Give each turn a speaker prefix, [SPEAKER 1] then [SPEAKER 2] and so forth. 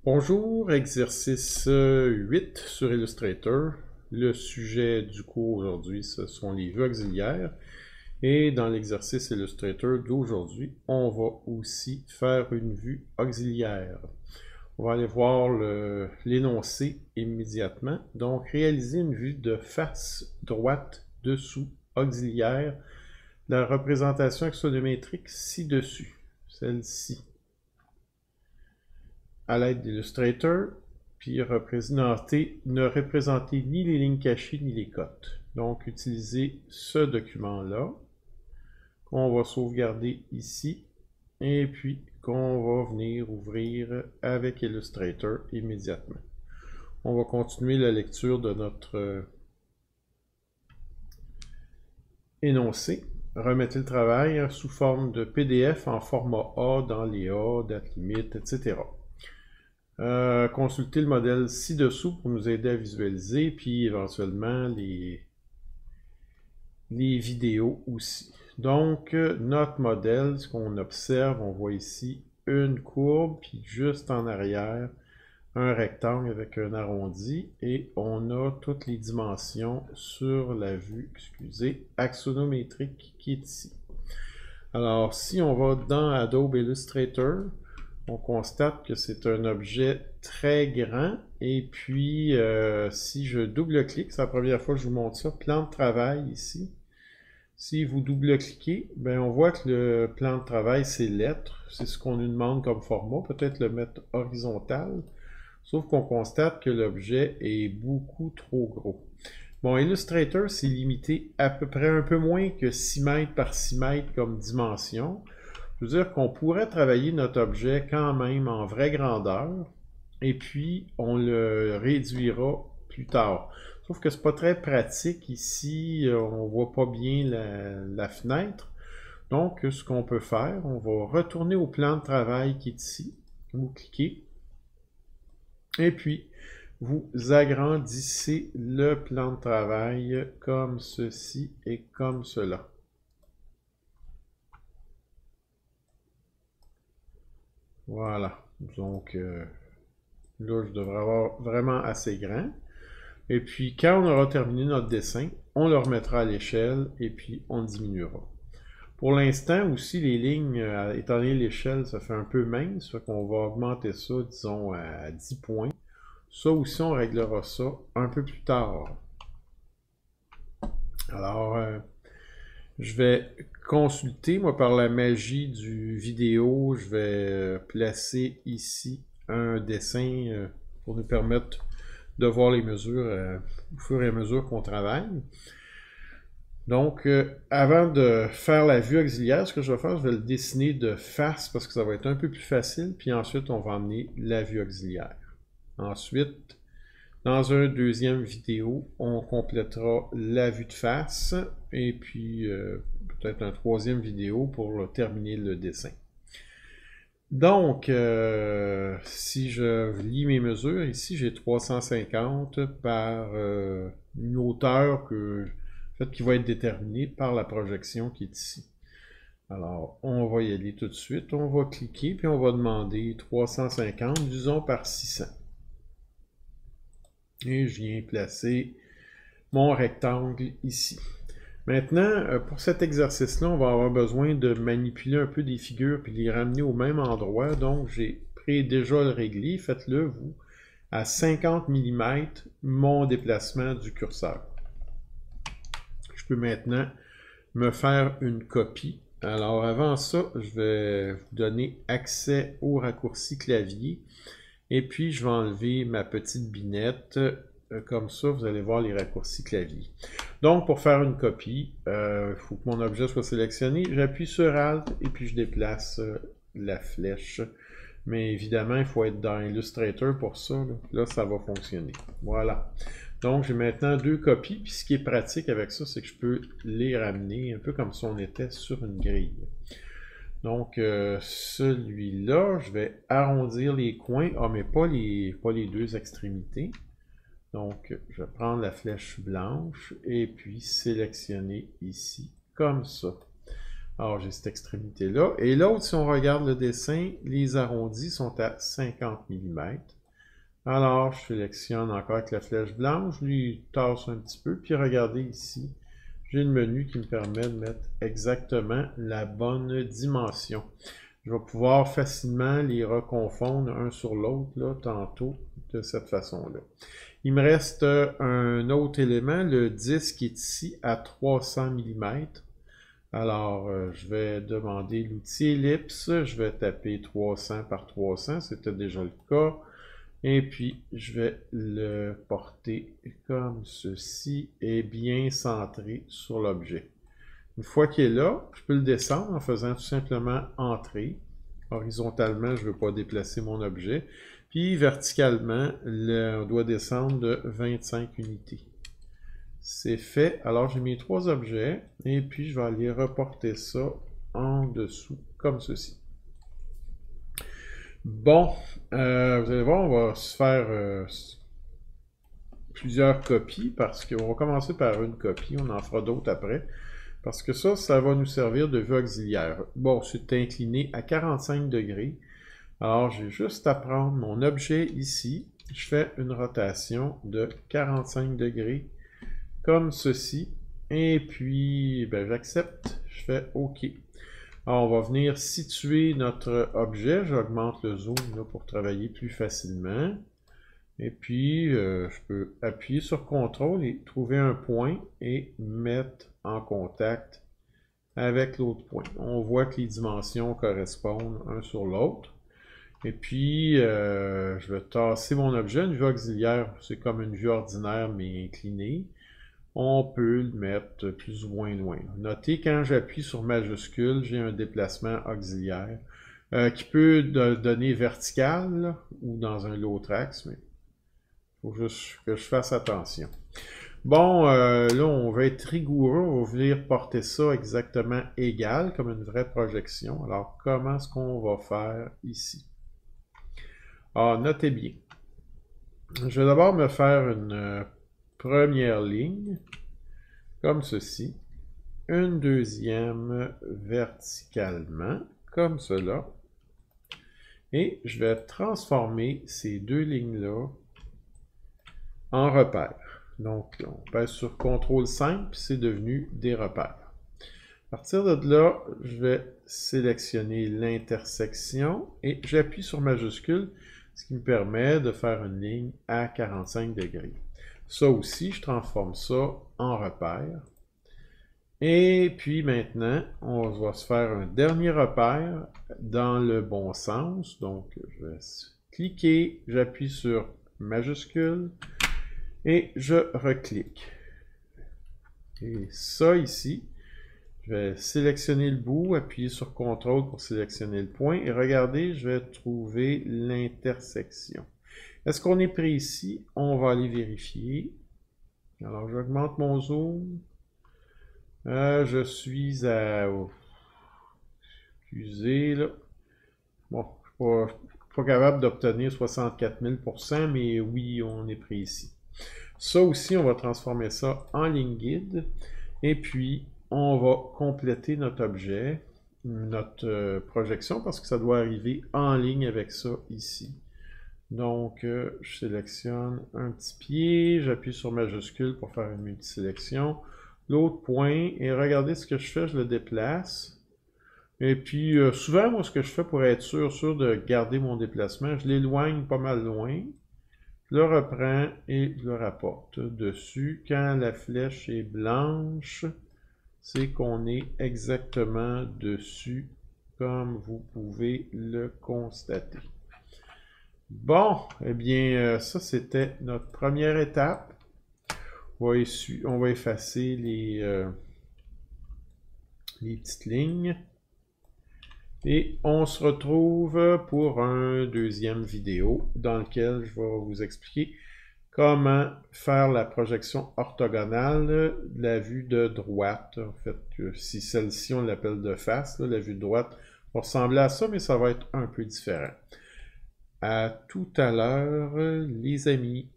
[SPEAKER 1] Bonjour, exercice 8 sur Illustrator. Le sujet du cours aujourd'hui, ce sont les vues auxiliaires. Et dans l'exercice Illustrator d'aujourd'hui, on va aussi faire une vue auxiliaire. On va aller voir l'énoncé immédiatement. Donc, réaliser une vue de face droite dessous auxiliaire. La représentation axonométrique ci-dessus, celle-ci, à l'aide d'Illustrator, puis ne représenter ni les lignes cachées ni les cotes. Donc, utiliser ce document-là, qu'on va sauvegarder ici, et puis qu'on va venir ouvrir avec Illustrator immédiatement. On va continuer la lecture de notre énoncé. Remettez le travail sous forme de PDF en format A dans les A, date limite, etc. Consultez le modèle ci-dessous pour nous aider à visualiser, puis éventuellement les vidéos aussi. Donc, notre modèle, ce qu'on observe, on voit ici une courbe, puis juste en arrière, un rectangle avec un arrondi, et on a toutes les dimensions sur la vue, axonométrique qui est ici. Alors, si on va dans Adobe Illustrator, on constate que c'est un objet très grand, et puis si je double-clique, c'est la première fois que je vous montre ça, plan de travail ici. Si vous double-cliquez, ben on voit que le plan de travail, c'est lettres, c'est ce qu'on nous demande comme format, peut-être le mettre horizontal, sauf qu'on constate que l'objet est beaucoup trop gros. Bon, Illustrator, c'est limité à peu près un peu moins que 6 mètres par 6 mètres comme dimension. Je veux dire qu'on pourrait travailler notre objet quand même en vraie grandeur, et puis on le réduira plus tard. Sauf que c'est pas très pratique ici, on voit pas bien la fenêtre. Donc, ce qu'on peut faire, on va retourner au plan de travail qui est ici. Vous cliquez, et puis vous agrandissez le plan de travail comme ceci et comme cela. Voilà. Donc, là, je devrais avoir vraiment assez grand. Et puis, quand on aura terminé notre dessin, on le remettra à l'échelle et puis on diminuera. Pour l'instant aussi, les lignes, étant donné l'échelle, ça fait un peu mince, fait qu'on va augmenter ça, disons, à 10 points. Ça aussi, on réglera ça un peu plus tard. Alors, je vais consulter, moi, par la magie du vidéo, je vais placer ici un dessin pour nous permettre de voir les mesures au fur et à mesure qu'on travaille. Donc, avant de faire la vue auxiliaire, ce que je vais faire, je vais le dessiner de face parce que ça va être un peu plus facile, puis ensuite, on va emmener la vue auxiliaire. Ensuite, dans une deuxième vidéo, on complétera la vue de face, et puis peut-être une troisième vidéo pour terminer le dessin. Donc, si je lis mes mesures, ici j'ai 350 par une hauteur qui va être déterminée par la projection qui est ici. Alors, on va y aller tout de suite. On va cliquer, puis on va demander 350, disons par 600. Et je viens placer mon rectangle ici. Maintenant, pour cet exercice-là, on va avoir besoin de manipuler un peu des figures puis les ramener au même endroit. Donc, j'ai déjà le réglé. Faites-le, vous, à 50 mm, mon déplacement du curseur. Je peux maintenant me faire une copie. Alors, avant ça, je vais vous donner accès au raccourci clavier. Et puis, je vais enlever ma petite binette. Comme ça, vous allez voir les raccourcis clavier. Donc, pour faire une copie, il faut que mon objet soit sélectionné. J'appuie sur Alt et puis je déplace la flèche. Mais évidemment, il faut être dans Illustrator pour ça. Là, ça va fonctionner. Voilà. Donc, j'ai maintenant deux copies. Puis, ce qui est pratique avec ça, c'est que je peux les ramener un peu comme si on était sur une grille. Donc, celui-là, je vais arrondir les coins. Ah, mais pas les deux extrémités. Donc, je vais prendre la flèche blanche et puis sélectionner ici, comme ça. Alors, j'ai cette extrémité-là. Et l'autre, si on regarde le dessin, les arrondis sont à 50 mm. Alors, je sélectionne encore avec la flèche blanche, je lui tasse un petit peu, puis regardez ici, j'ai le menu qui me permet de mettre exactement la bonne dimension. Je vais pouvoir facilement les reconfondre un sur l'autre, là, tantôt, de cette façon-là. Il me reste un autre élément, le disque est ici à 300 mm. Alors, je vais demander l'outil ellipse, je vais taper 300 par 300, c'était déjà le cas. Et puis, je vais le porter comme ceci et bien centré sur l'objet. Une fois qu'il est là, je peux le descendre en faisant tout simplement entrer. Horizontalement, je ne veux pas déplacer mon objet. Puis verticalement, on doit descendre de 25 unités. C'est fait. Alors, j'ai mes trois objets et puis je vais aller reporter ça en dessous comme ceci. Bon, vous allez voir, on va se faire plusieurs copies parce qu'on va commencer par une copie, on en fera d'autres après. Parce que ça va nous servir de vue auxiliaire. Bon, c'est incliné à 45 degrés. Alors, j'ai juste à prendre mon objet ici. Je fais une rotation de 45 degrés, comme ceci. Et puis, ben, j'accepte. Je fais OK. Alors, on va venir situer notre objet. J'augmente le zoom là, pour travailler plus facilement. Et puis, je peux appuyer sur CTRL et trouver un point et mettre en contact avec l'autre point. On voit que les dimensions correspondent un sur l'autre. Et puis, je vais tasser mon objet. Une vue auxiliaire, c'est comme une vue ordinaire, mais inclinée. On peut le mettre plus ou moins loin. Notez, quand j'appuie sur majuscule, j'ai un déplacement auxiliaire qui peut donner vertical là, ou dans un autre axe, mais il faut juste que je fasse attention. Bon, là, on va être rigoureux, on va venir porter ça exactement égal, comme une vraie projection. Alors, comment est-ce qu'on va faire ici? Alors, notez bien. Je vais d'abord me faire une première ligne, comme ceci. Une deuxième verticalement, comme cela. Et je vais transformer ces deux lignes-là en repères. Donc, on pèse sur CTRL-5, puis c'est devenu des repères. À partir de là, je vais sélectionner l'intersection et j'appuie sur majuscule, ce qui me permet de faire une ligne à 45 degrés. Ça aussi, je transforme ça en repère. Et puis maintenant, on va se faire un dernier repère dans le bon sens. Donc, je vais cliquer, j'appuie sur majuscule et je reclique. Et ça ici, je vais sélectionner le bout, appuyer sur CTRL pour sélectionner le point. Et regardez, je vais trouver l'intersection. Est-ce qu'on est précis? On va aller vérifier. Alors, j'augmente mon zoom. Je suis à... excusez, là. Bon, je ne suis pas capable d'obtenir 64 000%, mais oui, on est précis. Ça aussi, on va transformer ça en ligne guide. Et puis, on va compléter notre objet, notre projection, parce que ça doit arriver en ligne avec ça ici. Donc, je sélectionne un petit pied, j'appuie sur majuscule pour faire une multisélection. L'autre point, et regardez ce que je fais, je le déplace. Et puis, souvent, moi, ce que je fais pour être sûr de garder mon déplacement, je l'éloigne pas mal loin. Je le reprends et je le rapporte dessus. Quand la flèche est blanche, c'est qu'on est exactement dessus, comme vous pouvez le constater. Bon, eh bien, ça c'était notre première étape. On va effacer les petites lignes. Et on se retrouve pour un deuxième vidéo dans lequel je vais vous expliquer comment faire la projection orthogonale de la vue de droite. En fait, si celle-ci on l'appelle de face, là, la vue de droite va ressembler à ça, mais ça va être un peu différent. À tout à l'heure, les amis.